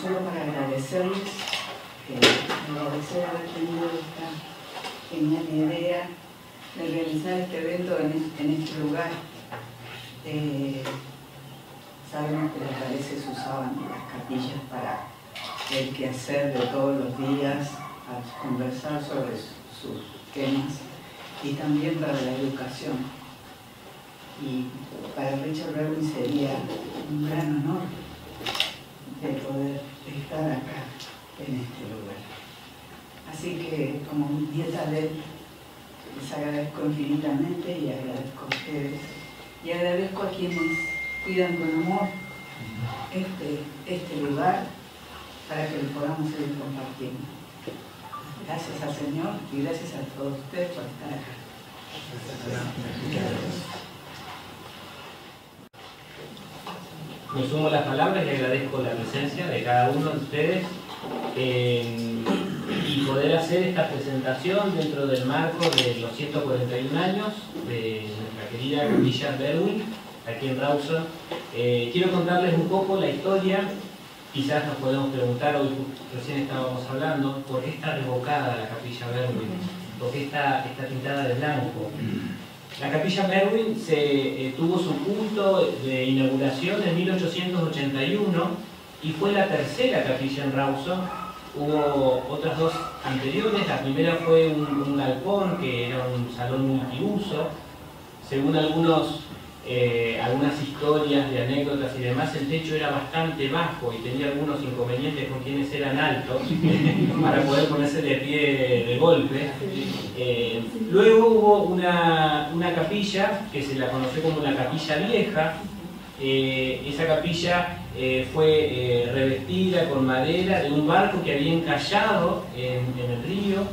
solo para agradecerles, agradecer haber tenido esta genial idea de realizar este evento en este lugar. Sabemos que a veces se usaban las capillas para el quehacer de todos los días, a conversar sobre sus temas y también para la educación. Y para Richard Berwin sería un gran honor de poder estar acá en este lugar. Así que como nieta de él, les agradezco infinitamente y agradezco a ustedes y agradezco a quienes cuidan con amor este lugar para que lo podamos seguir compartiendo. Gracias al Señor y gracias a todos ustedes por estar acá. Me sumo a las palabras y agradezco la presencia de cada uno de ustedes y poder hacer esta presentación dentro del marco de los 141 años de nuestra querida capilla Berwin aquí en Rawson. Quiero contarles un poco la historia. Quizás nos podemos preguntar, hoy recién estábamos hablando, ¿por qué está revocada la capilla Berwin? ¿Por qué está pintada de blanco? La capilla Berwin tuvo su culto de inauguración en 1881 y fue la tercera capilla en Rawson. Hubo otras dos anteriores. La primera fue un galpón que era un salón multiuso. Según algunas historias de anécdotas y demás, el techo era bastante bajo y tenía algunos inconvenientes con quienes eran altos para poder ponerse de pie de golpe. Luego hubo una capilla que se la conoció como la capilla vieja. Esa capilla fue revestida con madera de un barco que había encallado en el río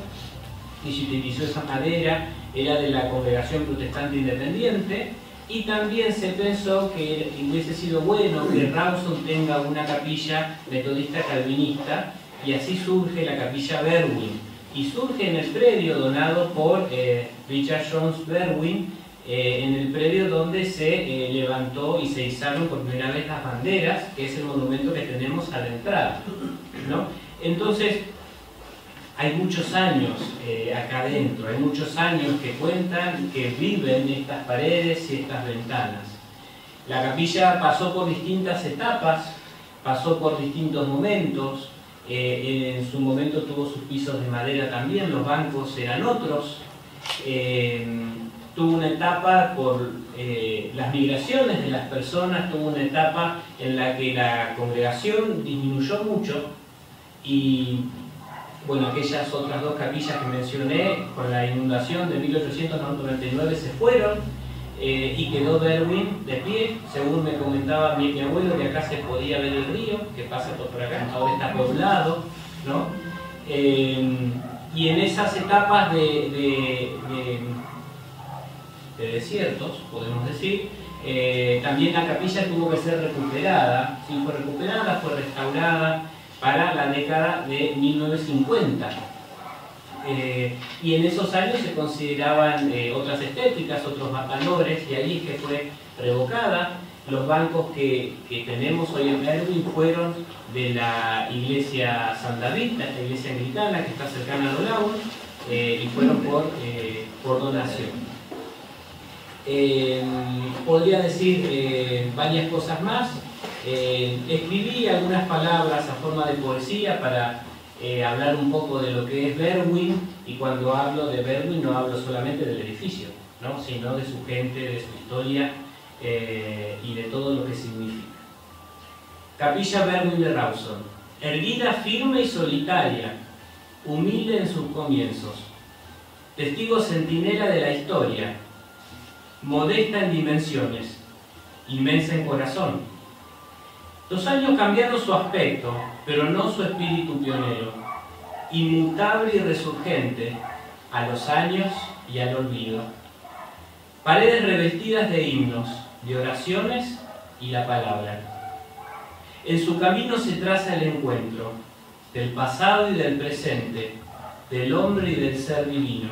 y se utilizó esa madera. Era de la Congregación Protestante Independiente. Y también se pensó que hubiese sido bueno que Rawson tenga una capilla metodista calvinista, y así surge la capilla Berwin. Y surge en el predio donado por Richard Jones Berwin, en el predio donde se levantó y se izaron por primera vez las banderas, que es el monumento que tenemos a la entrada, ¿no? Entonces, hay muchos años acá adentro, hay muchos años que cuentan, que viven estas paredes y estas ventanas. La capilla pasó por distintas etapas, pasó por distintos momentos. En su momento tuvo sus pisos de madera también, los bancos eran otros. Tuvo una etapa por las migraciones de las personas, tuvo una etapa en la que la congregación disminuyó mucho y bueno, aquellas otras dos capillas que mencioné, con la inundación de 1899 se fueron y quedó Berwin de pie. Según me comentaba mi abuelo, que acá se podía ver el río, que pasa por acá, ahora está poblado, ¿no? Y en esas etapas de desiertos, podemos decir, también la capilla tuvo que ser recuperada. Sí, fue recuperada, fue restaurada para la década de 1950. Y en esos años se consideraban otras estéticas, otros valores, y ahí es que fue revocada. Los bancos que tenemos hoy en Berwin fueron de la iglesia San David, la iglesia anglicana que está cercana a Dolaun, y fueron por donación. Podría decir varias cosas más. Escribí algunas palabras a forma de poesía para hablar un poco de lo que es Berwin, y cuando hablo de Berwin no hablo solamente del edificio, ¿no? Sino de su gente, de su historia y de todo lo que significa. Capilla Berwin de Rawson, erguida firme y solitaria, humilde en sus comienzos, testigo centinela de la historia, modesta en dimensiones, inmensa en corazón. Los años cambiaron su aspecto, pero no su espíritu pionero, inmutable y resurgente a los años y al olvido. Paredes revestidas de himnos, de oraciones y la palabra. En su camino se traza el encuentro del pasado y del presente, del hombre y del ser divino.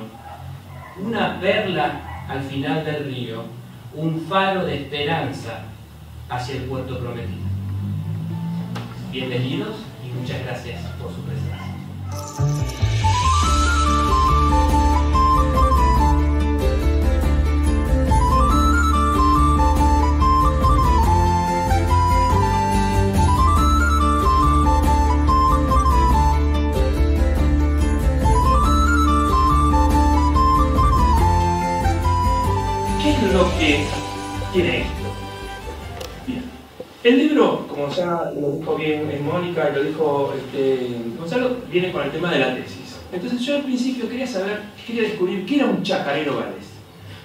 Una perla al final del río, un faro de esperanza hacia el puerto prometido. Bienvenidos y y muchas gracias por su presencia. Lo que tiene esto. Bien. El libro, como ya lo dijo bien Mónica y lo dijo Gonzalo, viene con el tema de la tesis. Entonces yo al principio quería descubrir qué era un chacarero galés.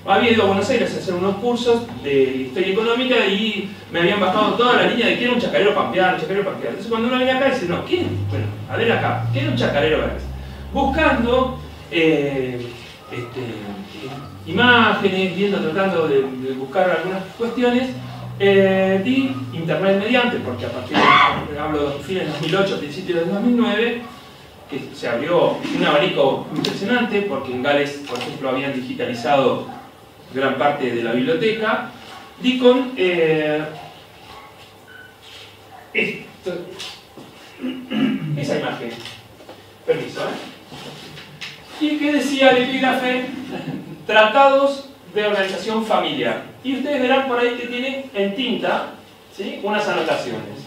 Había ido a Buenos Aires a hacer unos cursos de historia económica y me habían bajado toda la línea de qué era un chacarero pampeano, Entonces cuando uno viene acá dice, no, ¿qué? Bueno, a ver acá, ¿qué era un chacarero galés? Buscando imágenes, tratando de buscar algunas cuestiones, di internet mediante, porque a partir de, hablo de fines de 2008, principios de 2009, que se abrió un abanico impresionante, porque en Gales, por ejemplo, habían digitalizado gran parte de la biblioteca, di con esa imagen. Permiso, Y que decía el epígrafe, tratados de organización familiar. Y ustedes verán por ahí que tiene en tinta, ¿sí?, unas anotaciones.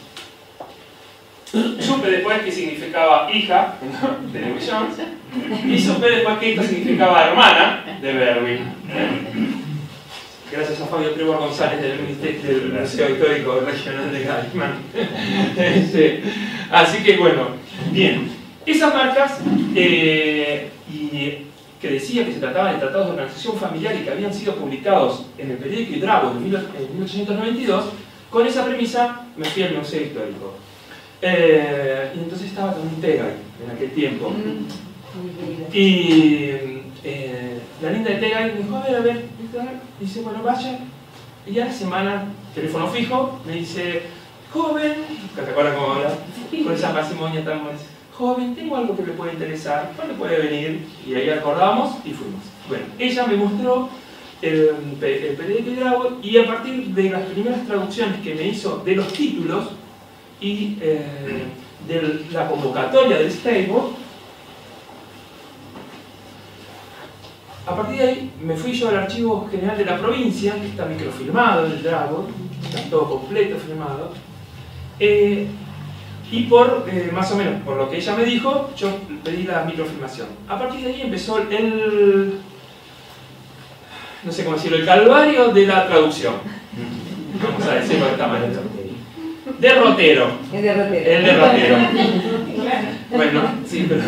Supe después que significaba hija de Lewis Jones y supe después que esto significaba hermana de Berwin. Gracias a Fabio Trevor González del Museo Histórico Regional de Gaiman. Así que bueno, bien. Esas marcas que decía que se trataba de tratados de organización familiar y que habían sido publicados en el periódico Idravo en 1892, con esa premisa me fui al Museo Histórico. Y entonces estaba con un Tegay en aquel tiempo. Y la linda de Tegay me dijo, a ver, dice, bueno, vaya. Y a la semana, teléfono fijo, me dice, joven, ¿te acuerdas cómo habla? Con esa parsimonia tan buena. Joven, tengo algo que me puede interesar, ¿cuándo puede venir? Y ahí acordamos y fuimos. Bueno, ella me mostró el periódico Idravo y a partir de las primeras traducciones que me hizo de los títulos y de la convocatoria del Stable, a partir de ahí me fui yo al archivo general de la provincia, que está microfilmado en el Idravo, está todo completo filmado. Y por, más o menos, por lo que ella me dijo, yo pedí la microfilmación. A partir de ahí empezó no sé cómo decirlo, el calvario de la traducción. Vamos a decirlo de esta manera. Derrotero. El derrotero. Bueno, sí, pero...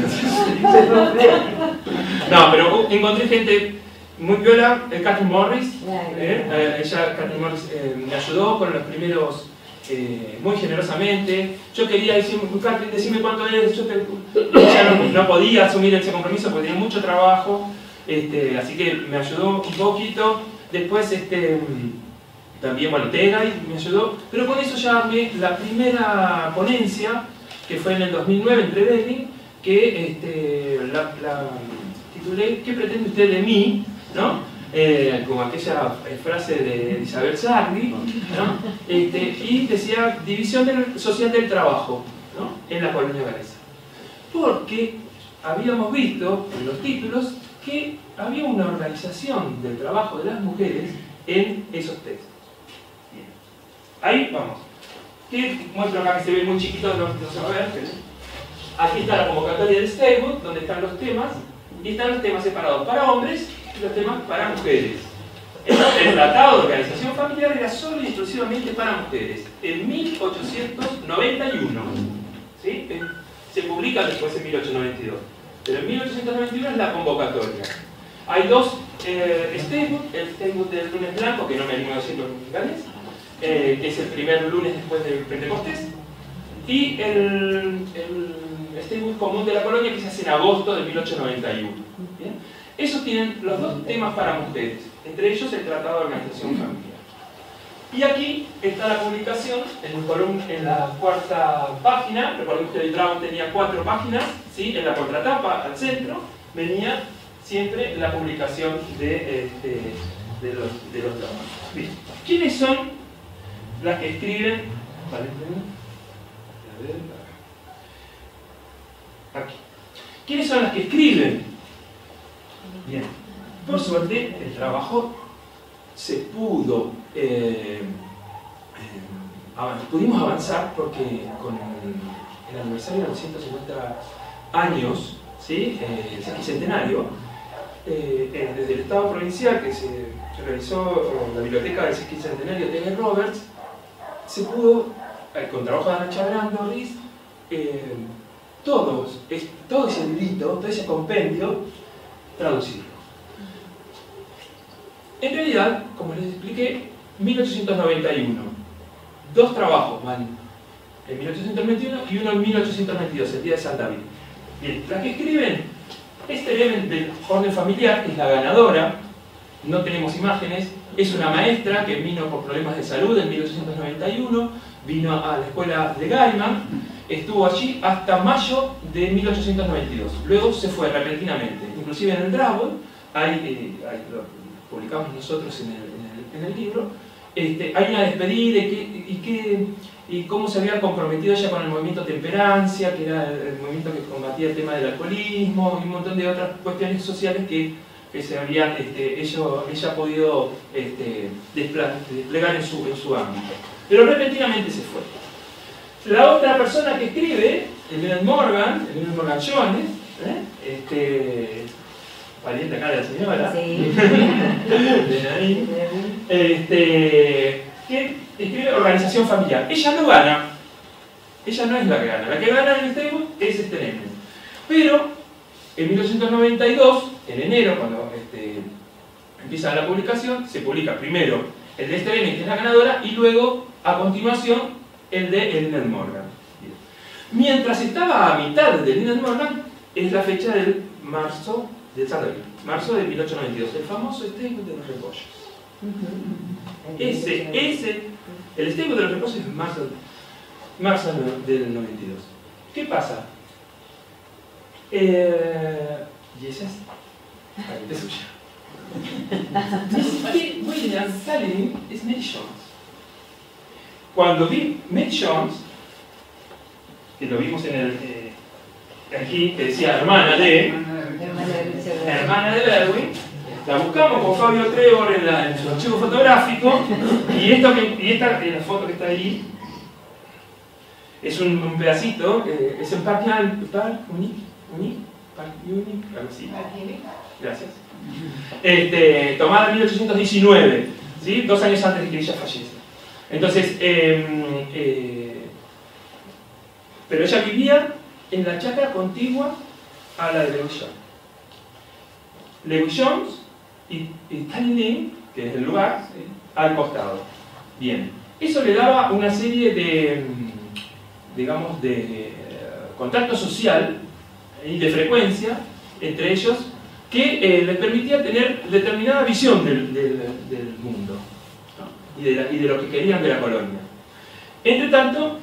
No, pero encontré gente muy piola, Catherine Morris. Catherine Morris me ayudó con los primeros... muy generosamente. Yo quería decirme cuánto es, ella no podía asumir ese compromiso porque tenía mucho trabajo, así que me ayudó un poquito. Después también, bueno, Tegay me ayudó, pero con eso ya armé la primera ponencia, que fue en el 2009 entre Berlin, que la titulé ¿Qué pretende usted de mí?, ¿no? Como aquella frase de Isabel Sarli, ¿no? Y decía división social del trabajo, ¿no?, en la colonia galesa. Porque habíamos visto en los títulos que había una organización del trabajo de las mujeres en esos textos. Bien. Ahí vamos. Que muestro acá que se ve muy chiquito, no se va a ver. Aquí está la convocatoria del Stable, donde están los temas, y están los temas separados para hombres y los temas para mujeres. El Tratado de Organización Familiar era solo y exclusivamente para mujeres, en 1891. ¿Sí? Se publica después en 1892. Pero en 1891 es la convocatoria. Hay dos Stable, el Stable del lunes blanco, que no me animo a decirlo en galés, que es el primer lunes después del Pentecostés, y el Stable común de la colonia, que se hace en agosto de 1891. ¿Bien? Esos tienen los dos temas para mujeres, entre ellos el Tratado de Organización Familiar. Y aquí está la publicación en la cuarta página. Recordemos que el Idravo tenía 4 páginas, ¿sí? En la contratapa al centro venía siempre la publicación de los trabajos. Bien. ¿Quiénes son las que escriben? Aquí. ¿Quiénes son las que escriben? Bien. Por suerte, el trabajo se pudo... pudimos avanzar porque con el aniversario de los 150 años, ¿sí? El sesquicentenario, desde el Estado provincial que se realizó la biblioteca del sesquicentenario T.G. Roberts, se pudo, con trabajo de Ana Chabrán, Doris, todo ese librito, todo ese compendio, traducirlo. En realidad, como les expliqué, 1891, dos trabajos van en 1821 y uno en 1822, el día de San David. Bien, las que escriben este Element del orden familiar, que es la ganadora, no tenemos imágenes, es una maestra que vino por problemas de salud en 1891, vino a la escuela de Gaiman, estuvo allí hasta mayo de 1892, luego se fue repentinamente, inclusive en el Drabble, lo publicamos nosotros en el libro, hay una despedida y cómo se había comprometido ella con el movimiento Temperancia, que era el movimiento que combatía el tema del alcoholismo y un montón de otras cuestiones sociales que se habían ella ha podido desplegar en su ámbito. Pero repentinamente se fue. La otra persona que escribe, el Leonard Morgan Jones, pariente acá de la señora, sí. Que escribe Organización Familiar. Ella no gana, ella no es la que gana. La que gana en este book es este Element. Pero en 1892, en enero, cuando empieza la publicación, se publica primero el de este Element, que es la ganadora, y luego, a continuación, el de Leonard Morgan. Mientras estaba a mitad de Leonard Morgan, es la fecha del marzo de 1892, el famoso Statement de los Repollos. El Statement de los Repollos es marzo del 92. ¿Qué pasa? Y esa es pariente suya. William Salim es Mary Jones. Cuando vi Mary Jones, que lo vimos en aquí, que decía hermana de Berwin, la buscamos con Fabio Trevor en su archivo fotográfico, y esta la foto que está ahí es un pedacito, es en Park Unique, algo así. Gracias. Tomada en 1819, ¿sí? 2 años antes de que ella fallece. Entonces, pero ella vivía en la chacra contigua a la de Lewis Jones. Lewis Jones y Stanley, que es el lugar, al costado. Bien, eso le daba una serie de, digamos, de contacto social y de frecuencia entre ellos que les permitía tener determinada visión del mundo, ¿no? y de lo que querían de la colonia. Entre tanto,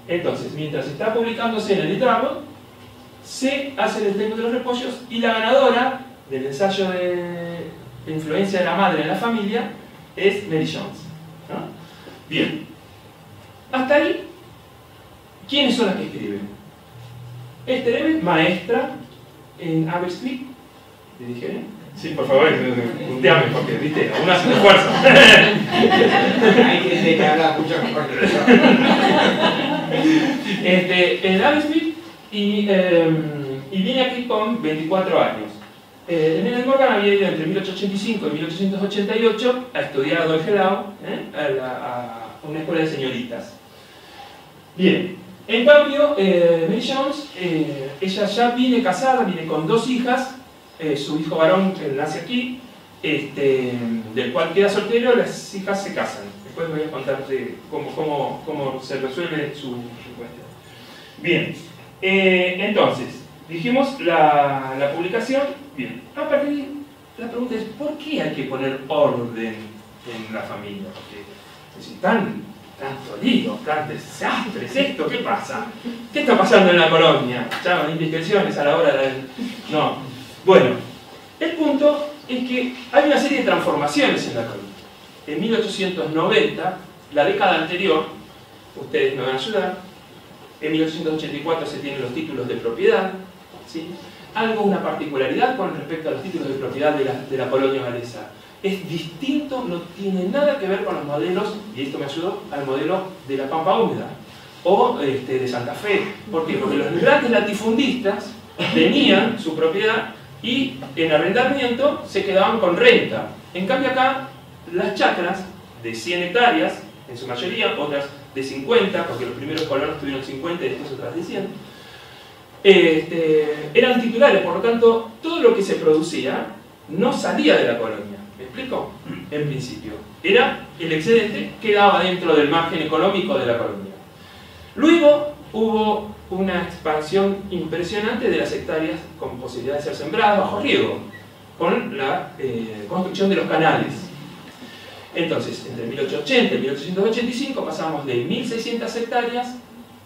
entonces, mientras está publicándose en el Drabble, se hace el Statement de los Repollos y la ganadora del ensayo de influencia de la madre en la familia es Mary Jones, ¿no? Bien, hasta ahí, ¿quiénes son las que escriben? Element, maestra en Aberystwyth, ¿le dije? Sí, por favor, punteame porque, viste, aún hace un esfuerzo. Hay gente que habla mucho mejor que yo. En Aberystwyth y viene aquí con 24 años. Leonard Morgan había ido entre 1885 y 1888 a estudiar a Dolgelao, a una escuela de señoritas. Bien, en cambio, Mary Jones, ella ya viene casada, viene con 2 hijas, su hijo varón nace aquí, del cual queda soltero, las hijas se casan. Después voy a contarte cómo se resuelve su cuestión. Bien, entonces, dijimos la publicación. Bien, a partir de ahí, la pregunta es, ¿por qué hay que poner orden en la familia? Porque es tanto lío, tan desastre, ¿es esto? ¿Qué pasa? ¿Qué está pasando en la colonia? ¿Llaman indiscreciones a la hora de...? No. Bueno, el punto es que hay una serie de transformaciones en la colonia. En 1890, la década anterior, ustedes me van a ayudar, En 1884 se tienen los títulos de propiedad, ¿sí? Una particularidad con respecto a los títulos de propiedad de la colonia galesa. Es distinto, no tiene nada que ver con los modelos, y esto me ayudó, al modelo de la Pampa Húmeda o de Santa Fe. ¿Por qué? Porque los grandes latifundistas tenían su propiedad y en arrendamiento se quedaban con renta. En cambio acá, las chacras de 100 hectáreas, en su mayoría, otras de 50, porque los primeros colonos tuvieron 50 y después otras de 100, eran titulares, por lo tanto, todo lo que se producía no salía de la colonia. ¿Me explico? En principio. Era el excedente que quedaba dentro del margen económico de la colonia. Luego hubo una expansión impresionante de las hectáreas con posibilidad de ser sembradas bajo riego, con la construcción de los canales. Entonces, entre 1880 y 1885 pasamos de 1.600 hectáreas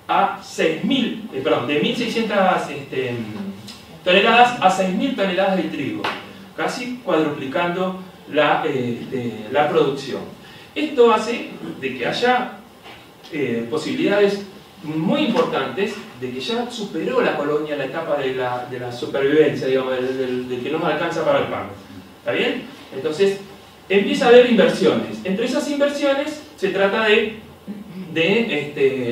a 6.000, de 1.600 toneladas a 6.000 toneladas de trigo, casi cuadruplicando la producción. Esto hace de que haya posibilidades muy importantes de que ya superó la colonia la etapa de la supervivencia, digamos, del que no nos alcanza para el pan. ¿Está bien? Entonces, empieza a haber inversiones. Entre esas inversiones se trata de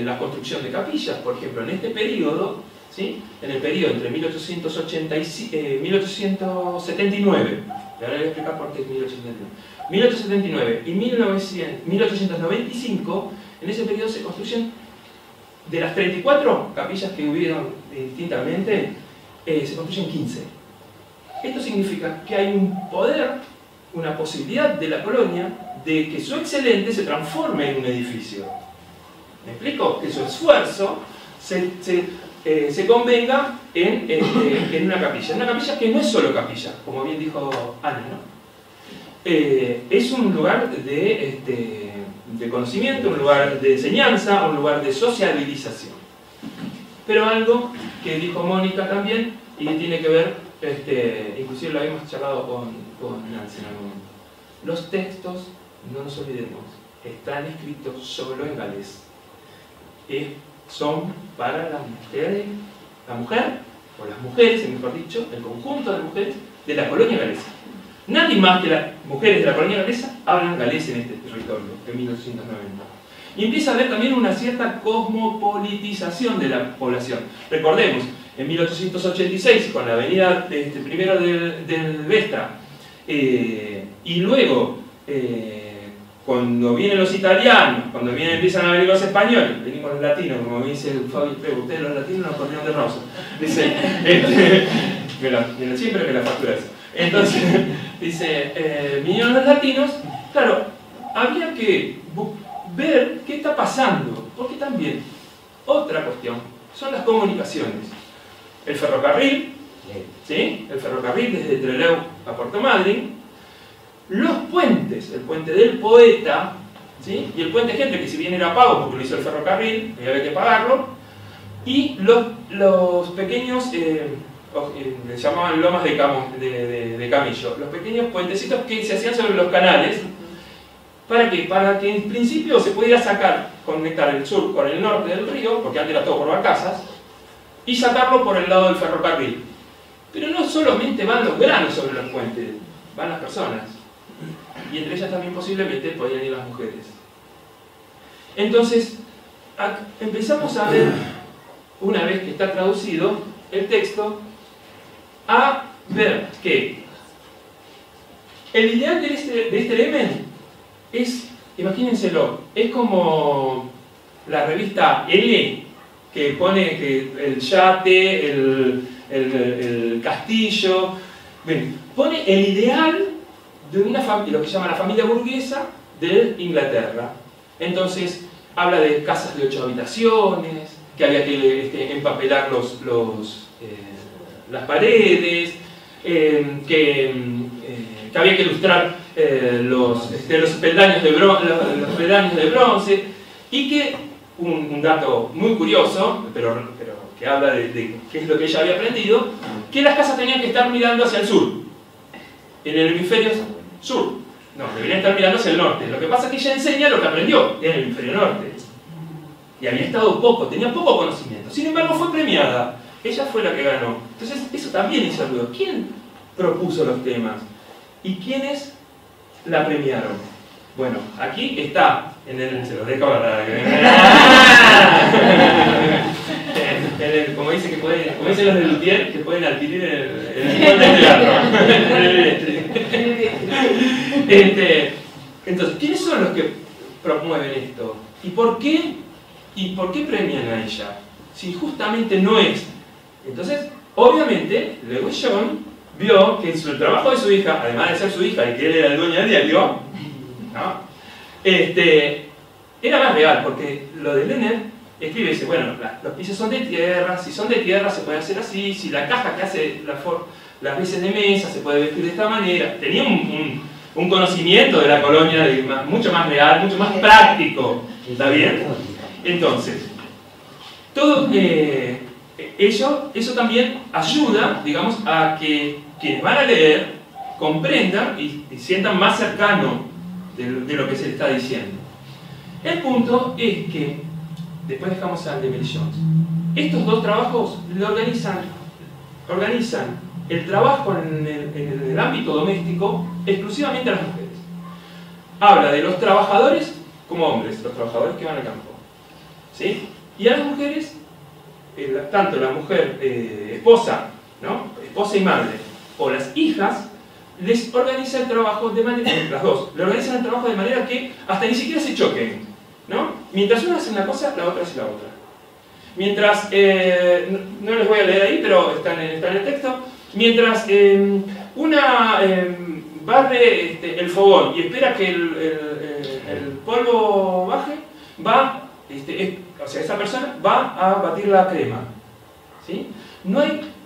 la construcción de capillas. Por ejemplo, en este periodo, ¿sí? En el periodo entre 1879, y ahora voy a explicar por qué es 1879 y 1895, en ese periodo se construyen, de las 34 capillas que hubieron distintamente, se construyen 15. Esto significa que hay un poder, una posibilidad de la colonia de que su excedente se transforme en un edificio. ¿Me explico? Que su esfuerzo se convenga en una capilla. Una capilla que no es solo capilla, como bien dijo Ana, ¿no? Es un lugar de conocimiento, un lugar de enseñanza, un lugar de sociabilización. Pero algo que dijo Mónica también, y que tiene que ver, inclusive lo habíamos charlado con Nancy en algún momento. Los textos, no nos olvidemos, están escritos solo en galés. Son para las mujeres, la mujer, o las mujeres, mejor dicho, el conjunto de mujeres de la colonia galesa. Nadie más que las mujeres de la colonia galesa hablan galés en este territorio, en 1890. Y empieza a haber también una cierta cosmopolitización de la población. Recordemos, en 1886, con la venida primero del Vestra, y luego, cuando vienen los italianos, cuando empiezan a venir los españoles, venimos los latinos, como me dice Fabio Prego, ustedes los latinos nos corrieron de rosa. Dice, siempre me la factura eso. Entonces, dice, vinieron los latinos, claro, había que ver qué está pasando, porque también, otra cuestión, son las comunicaciones. El ferrocarril, ¿sí? El ferrocarril desde Trelew a Puerto Madryn, los puentes, el puente del Poeta, ¿sí? Y el puente Gente, que si bien era pago porque lo hizo el ferrocarril, y había que pagarlo, y los pequeños, les llamaban lomas de camillo, los pequeños puentecitos que se hacían sobre los canales. ¿Para qué? Para que en principio se pudiera conectar el sur con el norte del río, porque antes era todo por barcazas, y sacarlo por el lado del ferrocarril. Pero no solamente van los granos sobre los puentes, van las personas. Y entre ellas también posiblemente podían ir las mujeres. Entonces, empezamos a ver, una vez que está traducido el texto, a ver que el ideal de este elemento es, imagínenselo, es como la revista Elle, que pone que el yate, el castillo, bien, pone el ideal de una familia, lo que se llama la familia burguesa de Inglaterra. Entonces, habla de casas de 8 habitaciones, que había que empapelar las paredes, que había que ilustrar los peldaños de bronce, y que, un dato muy curioso, pero que habla de qué es lo que ella había aprendido, que las casas tenían que estar mirando hacia el sur, en el hemisferio sur. No, deberían estar mirando hacia el norte. Lo que pasa es que ella enseña lo que aprendió en el hemisferio norte. y había estado poco, tenía poco conocimiento. Sin embargo, fue premiada. Ella fue la que ganó. Entonces, eso también hizo ruido. ¿Quién propuso los temas? ¿Y quiénes la premiaron? Bueno, aquí está, se los dejo ahora. Como dicen los de Luthier, que pueden adquirir el molde de teatro. Entonces, ¿quiénes son los que promueven esto? ¿Y por qué premian a ella? Si justamente no es. Entonces, obviamente, Lewis John vio que el trabajo de su hija, además de ser su hija y que él era el dueño del diario, ¿no? Era más real, porque lo de Leonard escribe y dice, bueno, los pisos son de tierra, si son de tierra se puede hacer así, si la caja que hace las veces de mesa se puede vestir de esta manera. Tenía un conocimiento de la colonia mucho más real, mucho más práctico. ¿Está bien? Entonces, todo eso también ayuda, digamos, a que quienes van a leer comprendan y sientan más cercano de lo que se le está diciendo. El punto es que, después dejamos a Emily Jones, estos dos trabajos le organizan el trabajo en el ámbito doméstico exclusivamente a las mujeres. Habla de los trabajadores como hombres, los trabajadores que van al campo, ¿sí? Y a las mujeres, tanto la mujer esposa, ¿no? Esposa y madre, o las hijas, les organiza el trabajo de manera, las dos, le organizan el trabajo de manera que hasta ni siquiera se choquen, ¿no? Mientras una hace una cosa, la otra hace la otra. Mientras, no les voy a leer ahí, pero está en el texto, mientras una barre el fogón y espera que el polvo baje, o sea, esa persona va a batir la crema, ¿sí?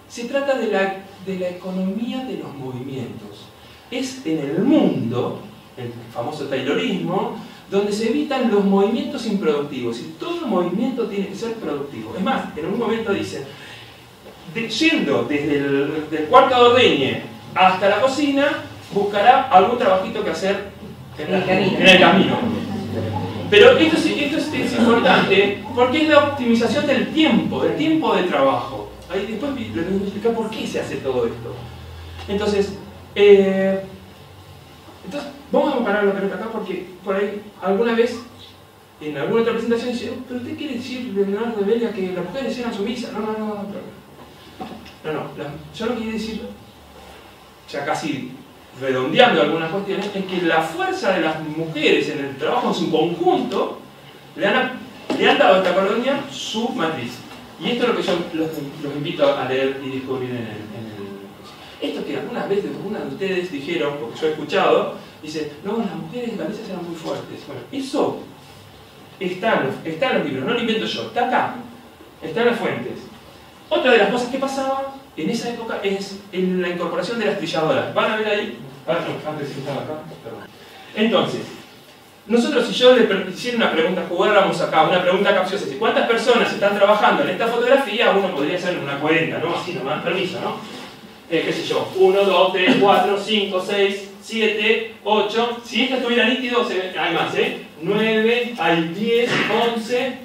Se trata de la economía de los movimientos. Es en el mundo, el famoso taylorismo, donde se evitan los movimientos improductivos, y todo movimiento tiene que ser productivo. Es más, en un momento dicen, yendo desde el cuarto de ordeñe hasta la cocina, buscará algún trabajito que hacer en el camino. Pero esto es importante porque es la optimización del tiempo de trabajo. Ahí después les voy a explicar por qué se hace todo esto. Entonces vamos a parar la pelota acá porque por ahí alguna vez en alguna otra presentación dice, pero usted quiere decir, Leonardo de Belia, que las mujeres eran sumisas. No, yo lo que quiero decir, ya casi redondeando algunas cuestiones, es que la fuerza de las mujeres en el trabajo en su conjunto le han dado a esta colonia su matriz. Y esto es lo que yo los invito a leer y descubrir en el esto que algunas veces algunas de ustedes dijeron, porque yo he escuchado, dice, no, las mujeres galesas eran muy fuertes. Bueno, eso está en los libros, no lo invento yo, está acá, está en las fuentes. Otra de las cosas que pasaba en esa época es en la incorporación de las trilladoras. ¿Van a ver ahí? Antes estaba acá, perdón. Entonces, nosotros, si yo le hiciera una pregunta, jugáramos acá, una pregunta capciosa, ¿cuántas personas están trabajando en esta fotografía? Uno podría hacer una cuenta, ¿no? Así nomás, permiso, ¿no? Qué sé yo, 1, 2, 3, 4, 5, 6, 7, 8. Si esto estuviera nítido, hay más, 9, hay 10, 11,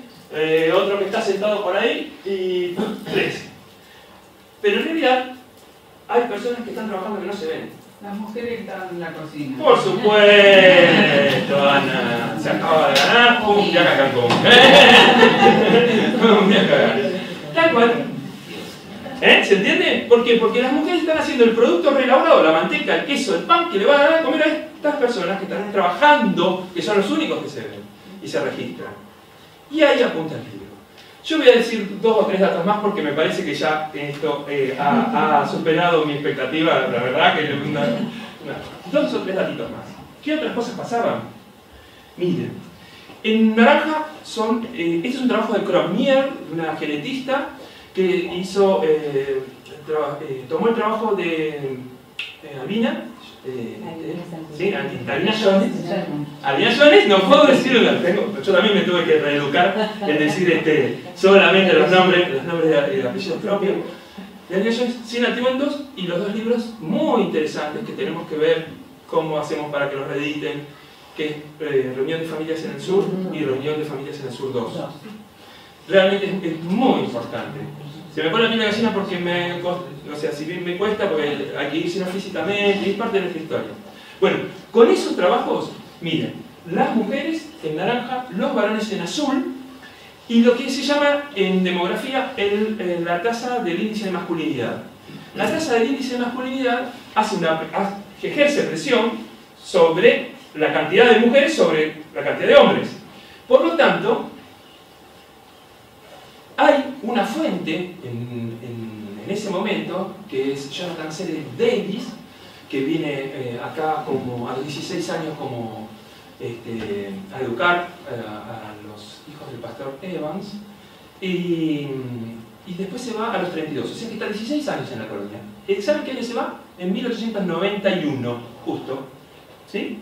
otro que está sentado por ahí, y 13. Pero en realidad, hay personas que están trabajando que no se ven. Las mujeres están en la cocina. Por supuesto, Ana. Se acaba de ganar un viaje a Cancún. Un viaje a Cancún. Tal cual. ¿Se entiende? ¿Por qué? Porque las mujeres están haciendo el producto reelaborado, la manteca, el queso, el pan, que le van a dar a comer a estas personas que están trabajando, que son los únicos que se ven y se registran. Y ahí apunta el libro. Yo voy a decir 2 o 3 datos más porque me parece que ya esto ha superado mi expectativa, la verdad que 2 o 3 datitos más. ¿Qué otras cosas pasaban? Miren, en naranja este es un trabajo de Crosmier, una genetista, que hizo, tomó el trabajo de Albina, Albina Jones. Albina Jones, no puedo decirlo, yo también me tuve que reeducar en decir solamente los nombres de apellidos propios. De Albina Jones, 100 atiendos y los 2 libros muy interesantes que tenemos que ver cómo hacemos para que los reediten, que es Reunión de Familias en el Sur y Reunión de Familias en el Sur 2. realmente es muy importante. Se me pone la piel de gallina porque o sea, si bien me cuesta, porque hay que ir sino físicamente, es parte de nuestra historia. Bueno, con esos trabajos, miren, las mujeres en naranja, los varones en azul, y lo que se llama en demografía la tasa del índice de masculinidad. La tasa del índice de masculinidad ejerce presión sobre la cantidad de mujeres sobre la cantidad de hombres. Por lo tanto, hay una fuente en ese momento, que es Jonathan Sered Davis, que viene acá como a los 16 años como a educar a los hijos del pastor Evans, y después se va a los 32, o sea que está 16 años en la colonia. ¿Saben qué año se va? En 1891, justo, ¿sí?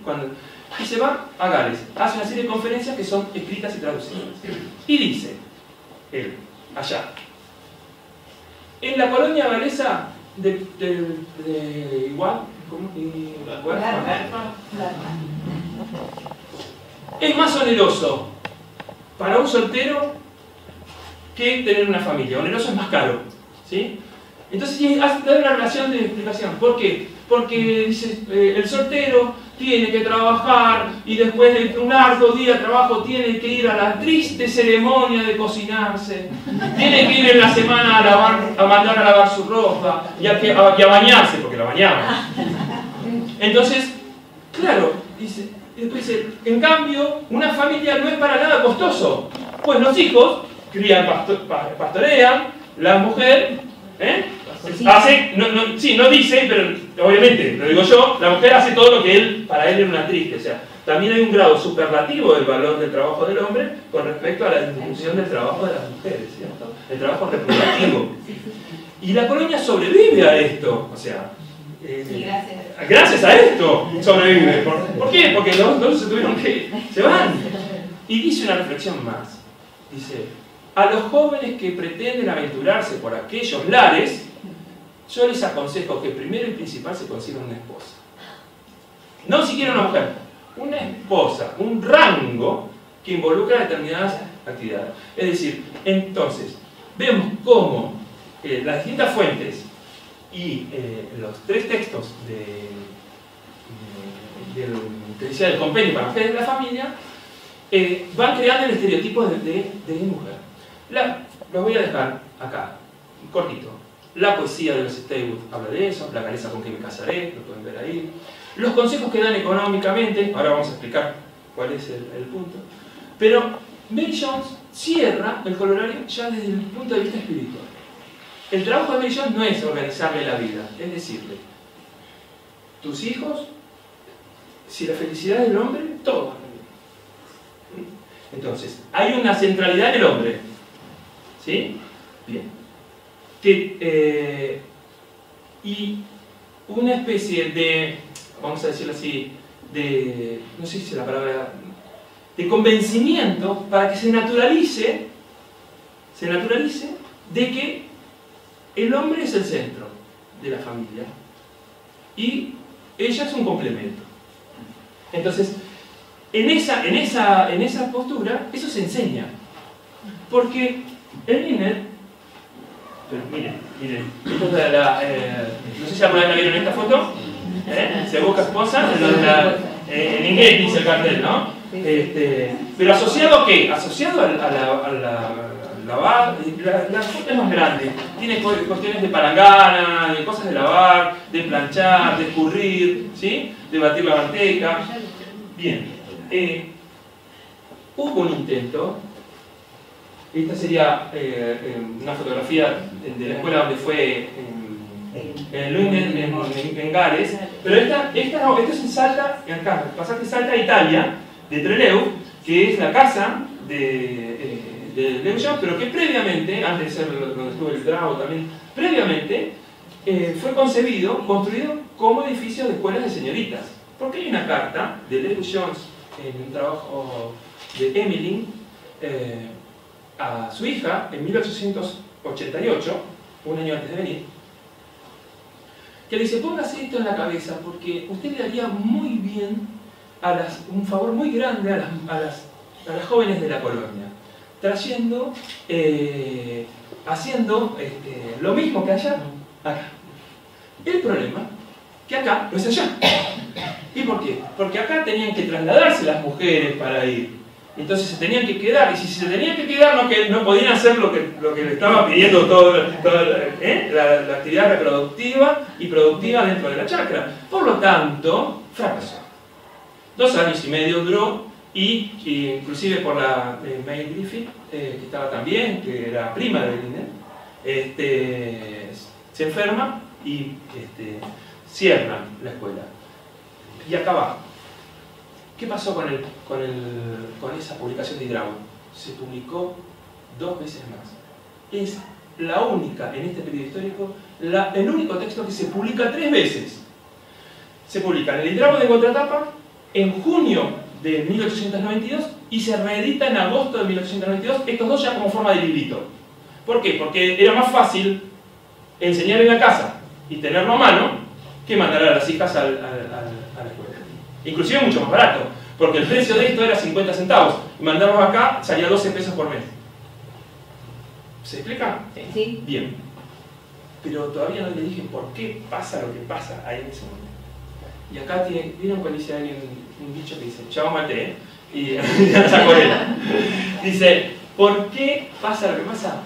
Y se va a Gales, hace una serie de conferencias que son escritas y traducidas. Y dice, él, allá, en la colonia galesa de igual, ¿cómo? Es más oneroso para un soltero que tener una familia. Oneroso es más caro, ¿sí? Entonces da una relación de explicación. ¿Por qué? Porque dice, el soltero tiene que trabajar y después de un arduo día de trabajo tiene que ir a la triste ceremonia de cocinarse, tiene que ir en la semana a mandar a lavar su ropa y a bañarse, porque la bañaban. Entonces, claro, dice, después dice, en cambio, una familia no es para nada costoso, pues los hijos crían, pastorean, la mujer, hace, no dice, pero obviamente, lo digo yo, la mujer hace todo lo que para él es una triste. O sea, también hay un grado superlativo del valor del trabajo del hombre con respecto a la disminución del trabajo de las mujeres, ¿cierto? El trabajo reproductivo. Y la colonia sobrevive a esto, o sea, gracias a esto sobrevive. ¿Por qué? Porque los dos se van. Y dice una reflexión más. Dice, a los jóvenes que pretenden aventurarse por aquellos lares, yo les aconsejo que primero y principal se consigan una esposa. No siquiera una mujer, una esposa, un rango que involucra determinadas actividades. Es decir, entonces, vemos cómo las distintas fuentes y los tres textos del compendio para mujeres de la familia van creando el estereotipo de mujer. Lo voy a dejar acá, cortito. La poesía de los Steywood habla de eso, la galesa con que me casaré, lo pueden ver ahí. Los consejos que dan económicamente, ahora vamos a explicar cuál es el punto. Pero Mary Jones cierra el colorario ya desde el punto de vista espiritual. El trabajo de Mary Jones no es organizarle la vida, es decirle, tus hijos, si la felicidad del hombre, todo. Entonces, hay una centralidad en el hombre. ¿Sí? Bien. Y una especie de, vamos a decirlo así, no sé si es la palabra, de convencimiento para que se naturalice de que el hombre es el centro de la familia y ella es un complemento. Entonces, en esa postura, eso se enseña. Porque el Wiener, miren, esto es no sé si alguna vez la vieron esta foto, se busca esposa, en inglés dice el cartel, ¿no? Pero ¿asociado a qué? Asociado a lavar, la foto es más grande, tiene cuestiones de palangana, de cosas de lavar, de planchar, de escurrir, ¿sí? De batir la manteca. Bien, hubo un intento. Esta sería una fotografía de la escuela donde fue en Leuven, en Gales. Pero esta no, esto es en Salta, acá, pasaste Salta a Italia, de Trelew, que es la casa de Leuven, pero que previamente, antes de ser donde estuvo el Grau también, previamente fue construido como edificio de escuelas de señoritas. Porque hay una carta de Lewis Jones en un trabajo de Emily, a su hija en 1888, un año antes de venir, que le dice, póngase esto en la cabeza porque usted le haría muy bien un favor muy grande a las jóvenes de la colonia. trayendo, haciendo lo mismo que allá, acá. El problema que acá no es allá. ¿Y por qué? Porque acá tenían que trasladarse las mujeres para ir. Entonces se tenían que quedar, y si se tenían que quedar no podían hacer lo que le estaba pidiendo toda la actividad reproductiva y productiva dentro de la chacra. Por lo tanto, fracasó. 2 años y medio duró, y inclusive por la May Griffith, que estaba también, que era prima de Belinda, se enferma y cierran la escuela. Y acá va. ¿Qué pasó con esa publicación de Hidrao? Se publicó 2 veces más. Es la única, en este periodo histórico, el único texto que se publica 3 veces. Se publica en el Hidrao de contratapa en junio de 1892 y se reedita en agosto de 1892, estos 2 ya como forma de librito. ¿Por qué? Porque era más fácil enseñar en la casa y tenerlo a mano que mandar a las hijas a la escuela. Inclusive mucho más barato, porque el precio de esto era 50 centavos y mandarlos acá salía 12 pesos por mes. ¿Se explica? Sí. Bien. Pero todavía no le dije por qué pasa lo que pasa ahí en ese momento. Y acá vieron cuando dice alguien un dicho que dice, chavo mate, y ya sacó él. Dice, ¿por qué pasa lo que pasa?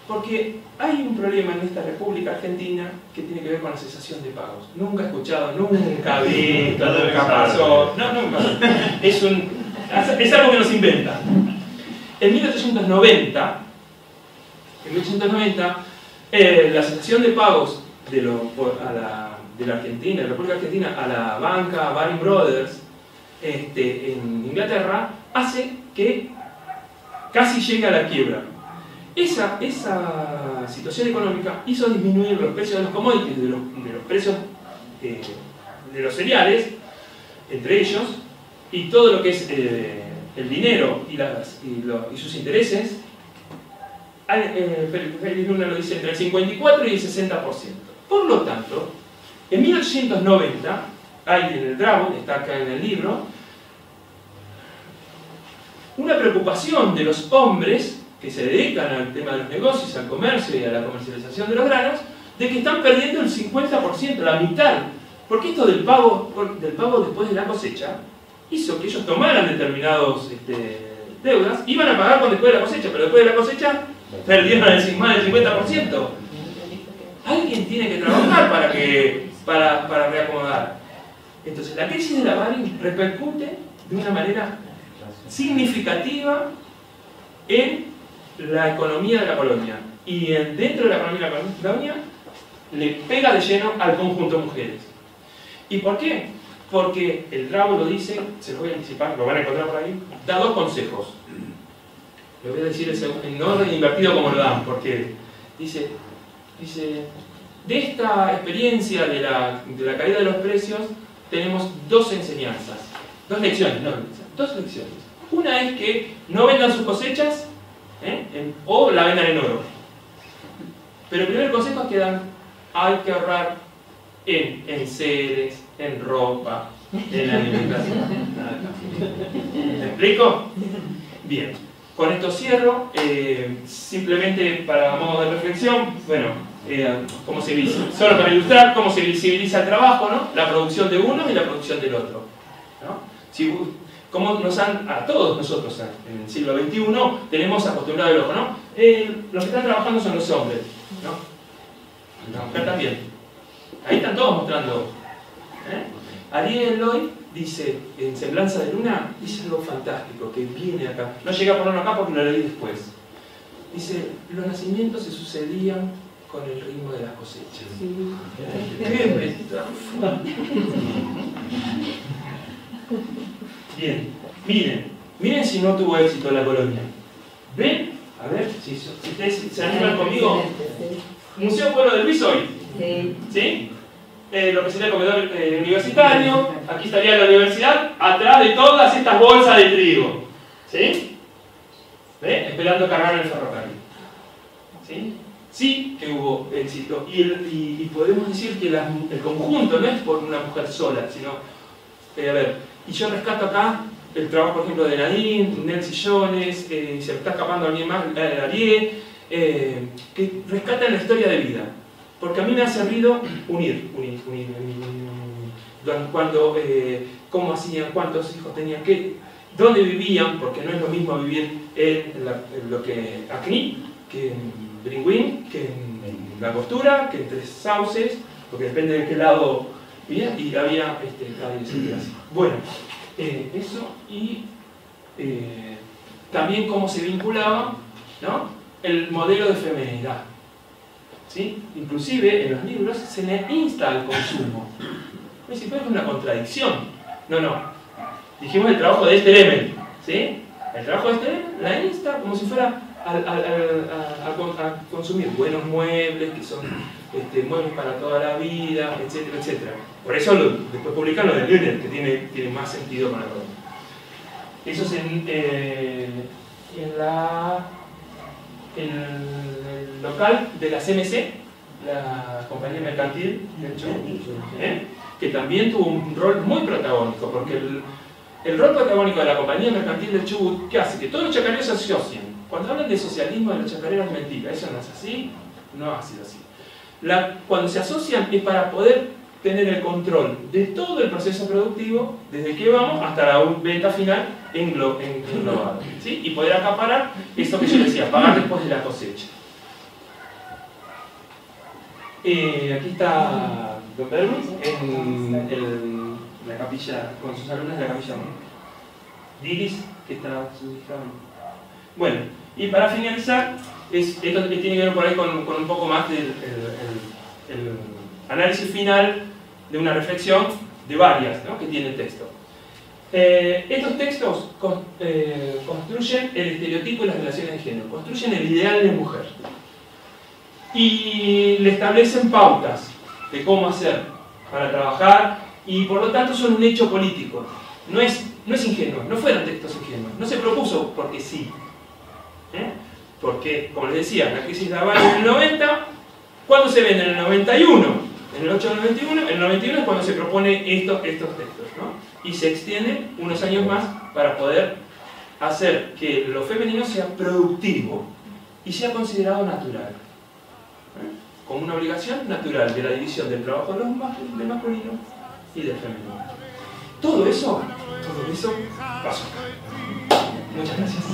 Porque hay un problema en esta República Argentina que tiene que ver con la cesación de pagos. Nunca he escuchado, nunca vi, nunca pasó. No, nunca pasó. Es algo que nos inventa. En 1890, la cesación de pagos de la Argentina, de la República Argentina, a la banca Baring Brothers en Inglaterra, hace que casi llegue a la quiebra. Esa situación económica hizo disminuir los precios de los commodities, de los precios de los cereales, entre ellos, y todo lo que es el dinero y sus intereses. Félix Luna lo dice entre el 54 y el 60%. Por lo tanto, en 1890, hay en el Drabo, está acá en el libro, una preocupación de los hombres que se dedican al tema de los negocios, al comercio y a la comercialización de los granos, de que están perdiendo el 50%, la mitad. Porque esto del pago después de la cosecha hizo que ellos tomaran determinados deudas, iban a pagar con después de la cosecha, pero después de la cosecha perdieron más del 50%. Alguien tiene que trabajar para reacomodar. Entonces la crisis de la Baring repercute de una manera significativa en la economía de la colonia. Y dentro de la economía de la colonia le pega de lleno al conjunto de mujeres. ¿Y por qué? Porque el Drabo lo dice, se los voy a anticipar, lo van a encontrar por ahí, da 2 consejos. Le voy a decir en orden invertido como lo dan, porque dice de esta experiencia de la caída de los precios tenemos 2 enseñanzas, 2 lecciones, no, 2 lecciones. Una es que no vendan sus cosechas o la vendan en oro. Pero el primer consejo es que hay que ahorrar en enseres, en ropa, en alimentación. ¿Me explico? Bien. Con esto cierro. Simplemente para modo de reflexión, bueno, cómo se solo para ilustrar cómo se visibiliza el trabajo, ¿no? La producción de uno y la producción del otro, ¿no? Como a todos nosotros en el siglo XXI tenemos acostumbrado el ojo, ¿no? Los que están trabajando son los hombres, ¿no? La mujer también. Ahí están todos mostrando. Ariel Lloyd dice, en Semblanza de Luna, dice algo fantástico que viene acá. No llega a ponerlo acá porque lo leí después. Dice, los nacimientos se sucedían con el ritmo de las cosechas. ¡Qué Bien, miren si no tuvo éxito la colonia. ¿Ven? A ver, si ustedes se animan conmigo. Museo Pueblo de Luis hoy. ¿Sí? Lo que sería el comedor universitario. Aquí estaría la universidad, atrás de todas estas bolsas de trigo. ¿Sí? ¿Ven? Esperando cargar el ferrocarril. ¿Sí? Sí que hubo éxito. Y podemos decir que el conjunto no es por una mujer sola, sino... a ver, y yo rescato acá el trabajo, por ejemplo, de Nadine, Nelsie Jones, se me está escapando alguien más, Arié, que rescatan la historia de vida. Porque a mí me ha servido unir. Cuando, cómo hacían, cuántos hijos tenían, dónde vivían, porque no es lo mismo vivir en lo que Acni, que en Bringuín, que en La Angostura, que en Tres Sauces, porque depende de qué lado vivía, y había así. Bueno, eso, y también cómo se vinculaba, ¿no?, el modelo de feminidad. ¿Sí? Inclusive en los libros se le insta al consumo. No es una contradicción. No. Dijimos el trabajo de Esther Emel, ¿sí? El trabajo de Esther Emel la insta como si fuera a consumir buenos muebles, que son muebles para toda la vida, etcétera, etcétera. Por eso después publican lo de Lüner, que tiene más sentido con la cosa. Eso es en el local de la CMC, la compañía mercantil del Chubut, que también tuvo un rol muy protagónico, porque el rol protagónico de la compañía mercantil del Chubut, ¿qué hace? Que todos los chacareros se asocian. Cuando hablan de socialismo de los chacareros es mentira, eso no es así, no ha sido así. Cuando se asocian es para poder tener el control de todo el proceso productivo, desde que vamos hasta la venta final englobado, ¿sí? Y poder acaparar eso que yo decía, pagar después de la cosecha. Aquí está Don Bernis en la capilla, con sus alumnas de la capilla Diris, que está su hija. Bueno, y para finalizar, esto tiene que ver por ahí con un poco más del el análisis final de una reflexión de varias, ¿no?, que tiene el texto. Estos textos construyen el estereotipo y las relaciones de género, construyen el ideal de mujer y le establecen pautas de cómo hacer para trabajar, y por lo tanto son un hecho político. No es ingenuo, no fueron textos ingenuos, no se propuso porque sí. Porque, como les decía, la crisis de Habana en el 90, ¿cuándo se vende? En el 91. En el 891, en el 91 es cuando se propone estos textos, ¿no? Y se extiende unos años más para poder hacer que lo femenino sea productivo y sea considerado natural, como una obligación natural de la división del trabajo del masculino y del femenino. Todo eso pasó. Muchas gracias.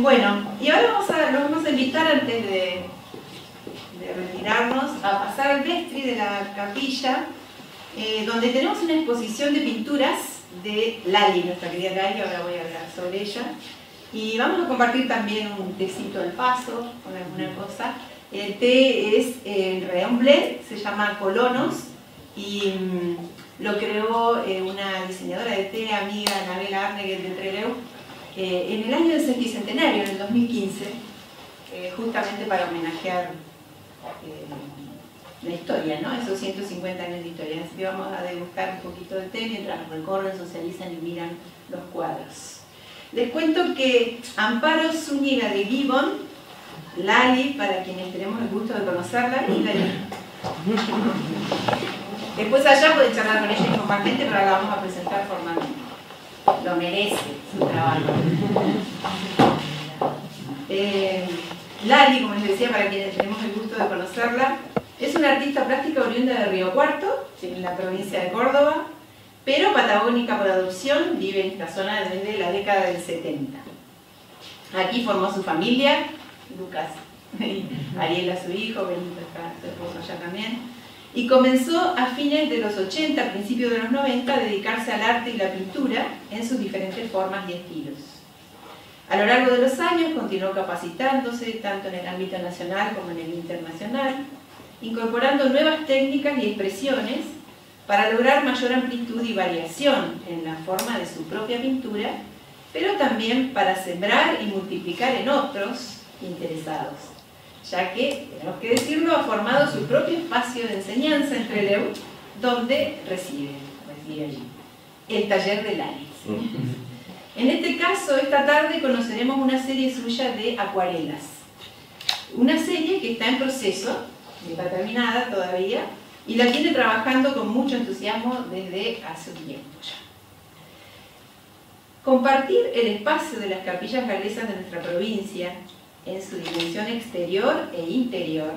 Bueno, y ahora los vamos a invitar antes de retirarnos a pasar al vestry de la capilla, donde tenemos una exposición de pinturas de Lali, nuestra querida Lali, ahora voy a hablar sobre ella. Y vamos a compartir también un tecito del paso, con alguna cosa. El té es el Reón Blend, se llama Colonos, y lo creó una diseñadora de té, amiga, Anabel Arneguet de Trelew, en el año del sesquicentenario, en el 2015, justamente para homenajear la historia, ¿no? Esos 150 años de historia. Así que vamos a degustar un poquito de té mientras recorren, socializan y miran los cuadros. Les cuento que Amparo Zúñiga de Gibbon, Lali, para quienes tenemos el gusto de conocerla, y Lali. Después allá pueden charlar con ella informalmente, pero ahora la vamos a presentar formalmente. Lo merece su trabajo. Lali, como les decía, para quienes tenemos el gusto de conocerla, es una artista plástica oriunda de Río Cuarto, en la provincia de Córdoba, pero patagónica por adopción, vive en esta zona desde la década del 70. Aquí formó su familia, Lucas, Ariela su hijo, Benito está su esposo allá también, y comenzó a fines de los 80, principios de los 90, a dedicarse al arte y la pintura en sus diferentes formas y estilos. A lo largo de los años continuó capacitándose tanto en el ámbito nacional como en el internacional, incorporando nuevas técnicas y expresiones para lograr mayor amplitud y variación en la forma de su propia pintura, pero también para sembrar y multiplicar en otros interesados, ya que, tenemos que decirlo, ha formado su propio espacio de enseñanza en Trelew, donde reside allí, el taller de Lali. En este caso, esta tarde conoceremos una serie suya de acuarelas, una serie que está en proceso, no está terminada todavía, y la tiene trabajando con mucho entusiasmo desde hace un tiempo ya. Compartir el espacio de las capillas galesas de nuestra provincia en su dimensión exterior e interior,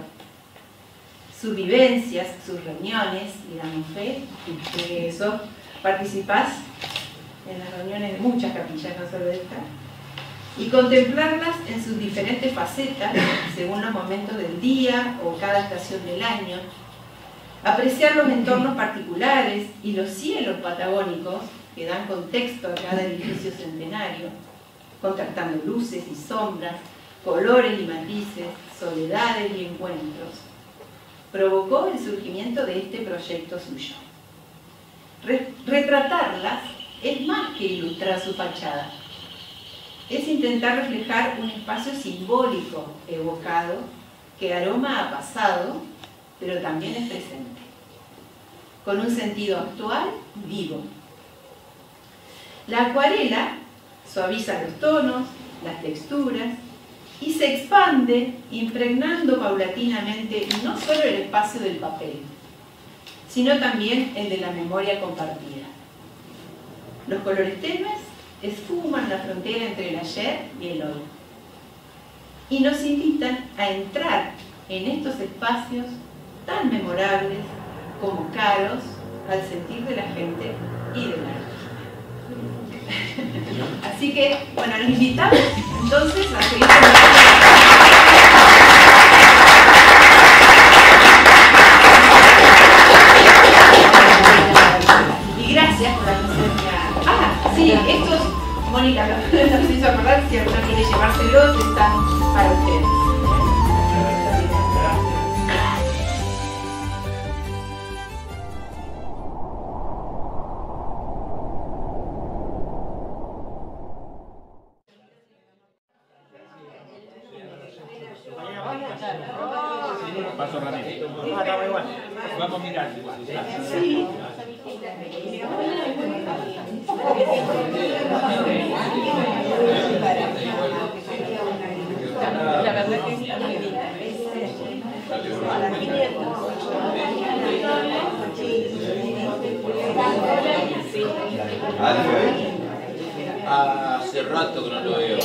sus vivencias, sus reuniones, y damos fe de eso, participás en las reuniones de muchas capillas, no solo de esta, y contemplarlas en sus diferentes facetas, según los momentos del día o cada estación del año, apreciar los entornos particulares y los cielos patagónicos que dan contexto a cada edificio centenario, contrastando luces y sombras, colores y matices, soledades y encuentros, provocó el surgimiento de este proyecto suyo. Retratarlas es más que ilustrar su fachada, es intentar reflejar un espacio simbólico evocado que aroma a pasado, pero también es presente, con un sentido actual y vivo. La acuarela suaviza los tonos, las texturas, y se expande impregnando paulatinamente no solo el espacio del papel, sino también el de la memoria compartida. Los colores tenues esfuman la frontera entre el ayer y el hoy, y nos invitan a entrar en estos espacios tan memorables como caros al sentir de la gente y del arte. Así que, bueno, los invitamos entonces a seguir con y gracias por la presencia. Ah, sí, estos, Mónica nos hizo acordar, si alguno quiere llevárselos, están para ustedes. Paso rápido. Vamos a mirar. Sí. La verdad que está muy bien. Hace rato que no lo veo.